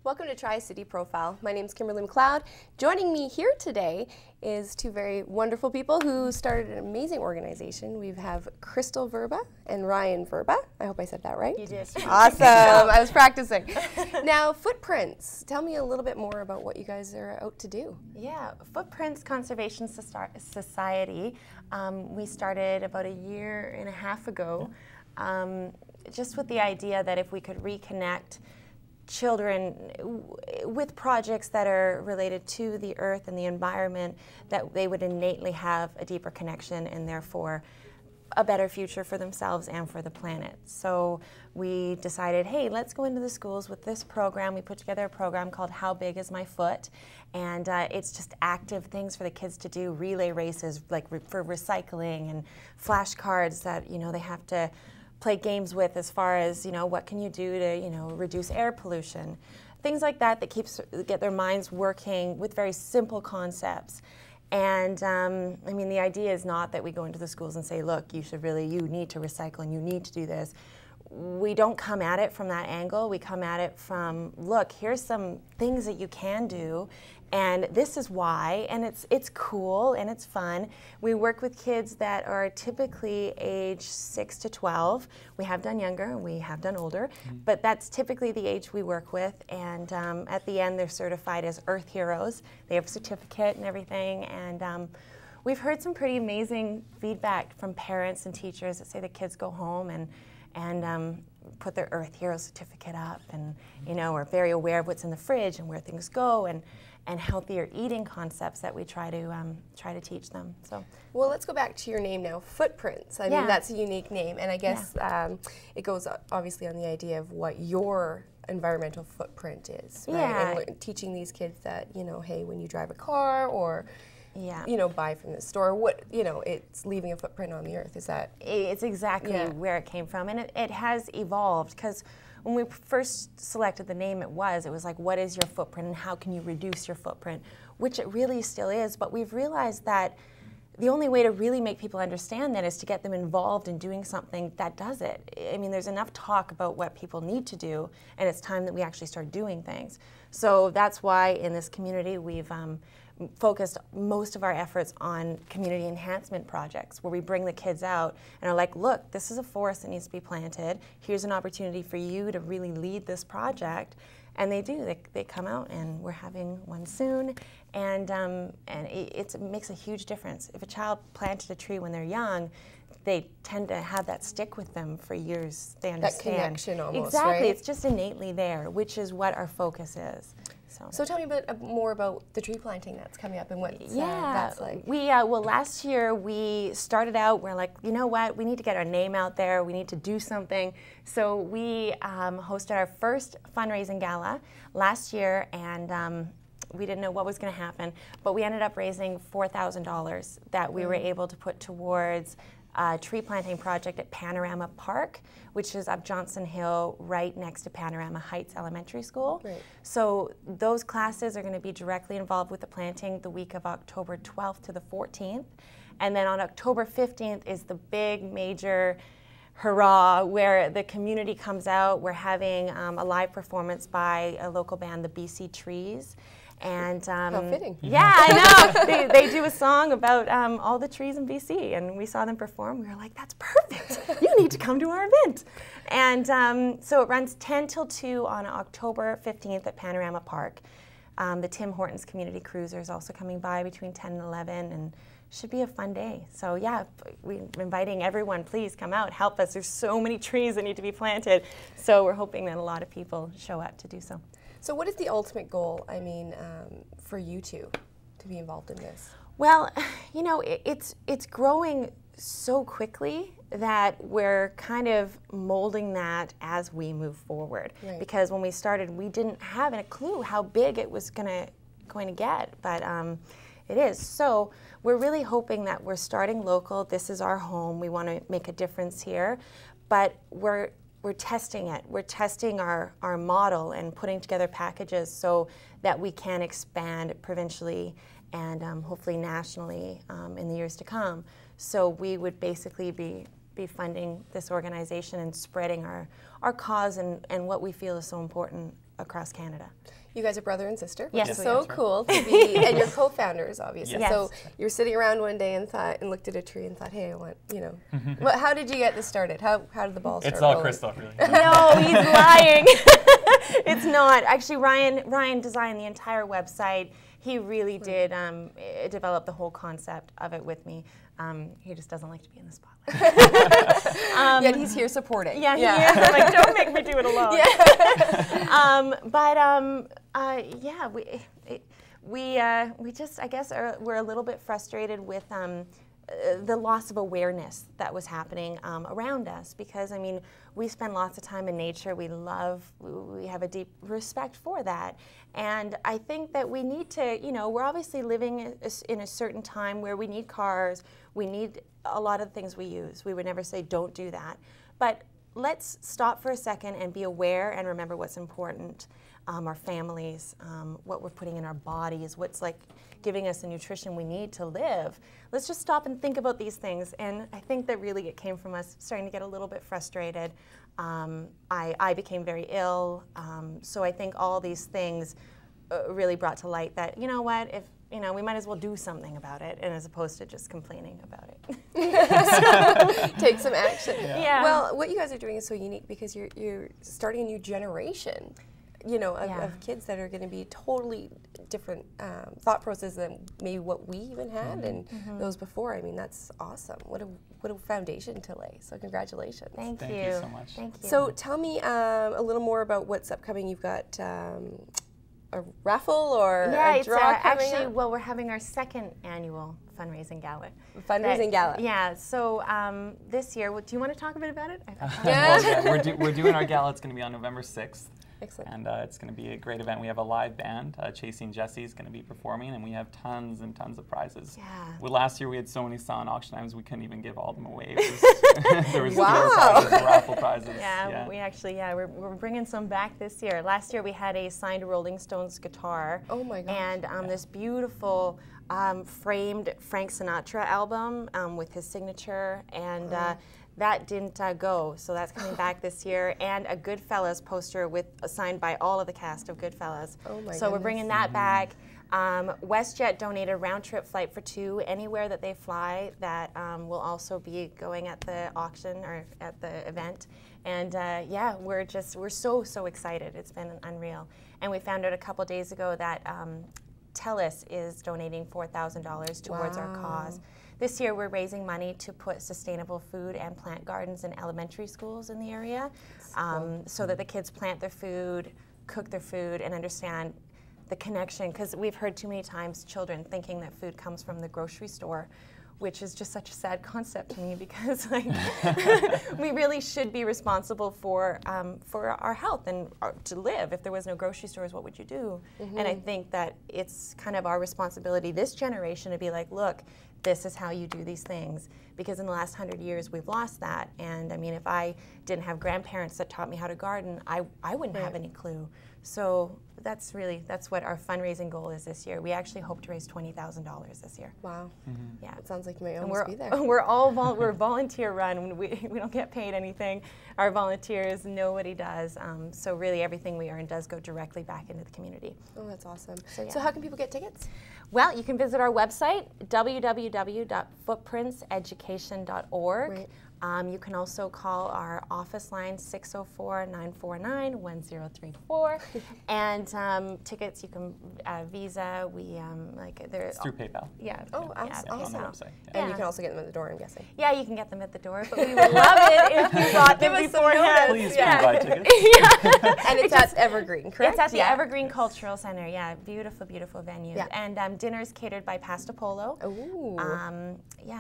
Welcome to Tri-City Profile. My name is Kimberly McLeod. Joining me here today is two very wonderful people who started an amazing organization. We have Crystal Verba and Ryan Verba. I hope I said that right. You did. Awesome. I was practicing. Now, Footprints. Tell me a little bit more about what you guys are out to do. Yeah, Footprints Conservation Society. We started about a year and a half ago, just with the idea that if we could reconnect children with projects that are related to the earth and the environment, that they would innately have a deeper connection and therefore a better future for themselves and for the planet. So we decided, hey, let's go into the schools with this program. We put together a program called How Big Is My Foot? And it's just active things for the kids to do, relay races like for recycling, and flashcards that, you know, they have to play games with as far as, you know, what can you do to, you know, reduce air pollution. Things like that that get their minds working with very simple concepts. And I mean, the idea is not that we go into the schools and say, look, you need to recycle and you need to do this. We don't come at it from that angle. We come at it from, look, here's some things that you can do, and this is why, and it's cool and it's fun. We work with kids that are typically age 6 to 12. We have done younger and we have done older, but that's typically the age we work with. And at the end, they're certified as Earth Heroes. They have a certificate and everything. And we've heard some pretty amazing feedback from parents and teachers that say the kids go home and put their Earth Hero certificate up, and, you know, are very aware of what's in the fridge and where things go, and healthier eating concepts that we try to teach them. So, well, let's go back to your name now, Footprints. I mean, that's a unique name, and I guess it goes obviously on the idea of what your environmental footprint is, right? Yeah. And teaching these kids that, you know, hey, when you drive a car or you know, buy from the store, what, you know, it's leaving a footprint on the earth. Is that? It's exactly where it came from, and it has evolved, because when we first selected the name, it was like, what is your footprint and how can you reduce your footprint, which it really still is. But we've realized that the only way to really make people understand that is to get them involved in doing something that does it. I mean, there's enough talk about what people need to do, and it's time that we actually start doing things. So that's why in this community we've focused most of our efforts on community enhancement projects, where we bring the kids out and are like, look, this is a forest that needs to be planted. Here's an opportunity for you to really lead this project. And they do. They come out, and we're having one soon, and it makes a huge difference. If a child planted a tree when they're young, they tend to have that stick with them for years. They understand. That connection almost, exactly. right? It's just innately there, which is what our focus is. So tell me a bit more about the tree planting that's coming up and what that's like. Well, last year we started out, we're like, you know what, we need to get our name out there, we need to do something. So we hosted our first fundraising gala last year, and we didn't know what was going to happen, but we ended up raising $4,000 that we were able to put towards a tree planting project at Panorama Park, which is up Johnson Hill right next to Panorama Heights Elementary School. Right. So those classes are going to be directly involved with the planting the week of October 12th to the 14th. And then on October 15th is the big major hurrah where the community comes out. We're having a live performance by a local band, the BC Trees. And how fitting. Yeah, I know. they do a song about all the trees in BC, and we saw them perform. We were like, that's perfect. You need to come to our event. And so it runs 10 till 2 on October 15th at Panorama Park. The Tim Hortons Community Cruiser is also coming by between 10 and 11, and should be a fun day. So yeah, we're inviting everyone, please come out, help us. There's so many trees that need to be planted. So we're hoping that a lot of people show up to do so. So what is the ultimate goal, I mean, for you two to be involved in this? Well, you know, it's growing so quickly that we're kind of molding that as we move forward. Right. Because when we started, we didn't have a clue how big it was going to get, but it is. So we're really hoping that we're starting local. This is our home. We want to make a difference here, but we're testing it. We're testing our model and putting together packages so that we can expand provincially and hopefully nationally in the years to come. So we would basically be be funding this organization and spreading our cause and what we feel is so important across Canada. You guys are brother and sister, which Yes. is Yes, so that's right. cool to be, and you're co-founders, obviously. Yes. So you were sitting around one day and looked at a tree and thought, hey, I want, Well, how did you get this started? How did the ball start It's all rolling? Crystal, really. No, he's lying. It's not. Actually, Ryan designed the entire website. He really did develop the whole concept of it with me. He just doesn't like to be in the spotlight. Yet he's here supporting. Yeah, he is. I'm like, don't make me do it alone. Yeah. We just, I guess, we're a little bit frustrated with the loss of awareness that was happening around us, because I mean, we spend lots of time in nature. We have a deep respect for that, and I think that we need to, we're obviously living in a certain time where we need cars, we need a lot of the things we use. We would never say don't do that, but let's stop for a second and be aware and remember what's important. Our families, what we're putting in our bodies, what's like giving us the nutrition we need to live. Let's just stop and think about these things. And I think that really it came from us starting to get a little bit frustrated. I became very ill. So I think all these things really brought to light that, you know what, if we might as well do something about it, and as opposed to just complaining about it. Take some action. Yeah. Well, what you guys are doing is so unique because you're starting a new generation, of kids that are going to be totally different thought process than maybe what we even had and those before. I mean, that's awesome. What a foundation to lay. So congratulations. Thank you. Thank you so much. Thank you. So tell me a little more about what's upcoming. You've got a raffle or a draw coming actually, up? well, we're having our second annual fundraising gala. Fundraising gala. Yeah. So this year, do you want to talk a bit about it? Yeah. Well, yeah, we're doing our gala. It's going to be on November 6th. Excellent. And it's going to be a great event. We have a live band. Chasing Jesse is going to be performing, and we have tons and tons of prizes. Yeah. Well, last year we had so many silent auction items we couldn't even give all of them away. There was Wow. prizes, raffle prizes. Yeah, we actually, we're bringing some back this year. Last year we had a signed Rolling Stones guitar. Oh my gosh. And this beautiful framed Frank Sinatra album with his signature, and that didn't go, so that's coming back this year. And a Goodfellas poster signed by all of the cast of Goodfellas. Oh my So we're goodness. bringing that back. WestJet donated a round-trip flight for 2 anywhere that they fly. That will also be going at the auction or at the event. And we're so excited. It's been unreal. And we found out a couple days ago that TELUS is donating $4,000 towards our cause. This year we're raising money to put sustainable food and plant gardens in elementary schools in the area, so that the kids plant their food, cook their food, and understand the connection. Because we've heard too many times children thinking that food comes from the grocery store, which is just such a sad concept to me, because we really should be responsible for our health and to live. If there was no grocery stores, what would you do? And I think that it's kind of our responsibility, this generation, to be like, look, this is how you do these things. Because in the last 100 years, we've lost that. And I mean, if I didn't have grandparents that taught me how to garden, I wouldn't have any clue. So that's what our fundraising goal is this year. We actually hope to raise $20,000 this year. Wow. Yeah. It sounds like you might almost be there. We're volunteer run. We don't get paid anything. Our volunteers, nobody does. So really everything we earn does go directly back into the community. Oh, that's awesome. So, yeah. So how can people get tickets? Well, you can visit our website, www.footprintseducation.org. Right. You can also call our office line, 604-949-1034. And tickets, you can Visa. It's through PayPal. Yeah. Oh, On the awesome. website. And Yeah. you can also get them at the door, I'm guessing. Yeah, you can get them at the door, but we would love it if you brought them Give us some beforehand. notice. Please Yeah. buy tickets. And it's at Evergreen, correct? It's at the Yeah. Evergreen Cultural Center. Yeah, beautiful, beautiful venue. Yeah. And dinner's catered by Pasta Polo. Ooh.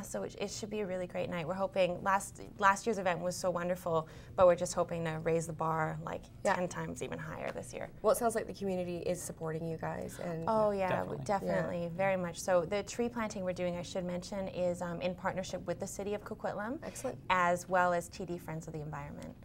So it should be a really great night. We're hoping, last year's event was so wonderful, but we're just hoping to raise the bar like 10 times even higher this year. Well, it sounds like the community is supporting you guys. And Oh yeah, Definitely. definitely, very much so. The tree planting we're doing, I should mention, is in partnership with the City of Coquitlam. Excellent. As well as TD Friends of the Environment.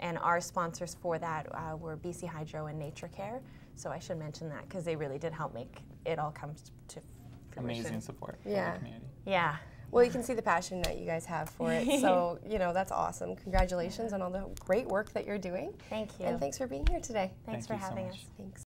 And our sponsors for that were BC Hydro and Nature Care. So I should mention that because they really did help make it all come to fruition. Amazing support for Yeah. the community. Yeah. Well, you can see the passion that you guys have for it. So, you know, that's awesome. Congratulations on all the great work that you're doing. Thank you. And thanks for being here today. Thanks Thank for you so having much. us. Thanks.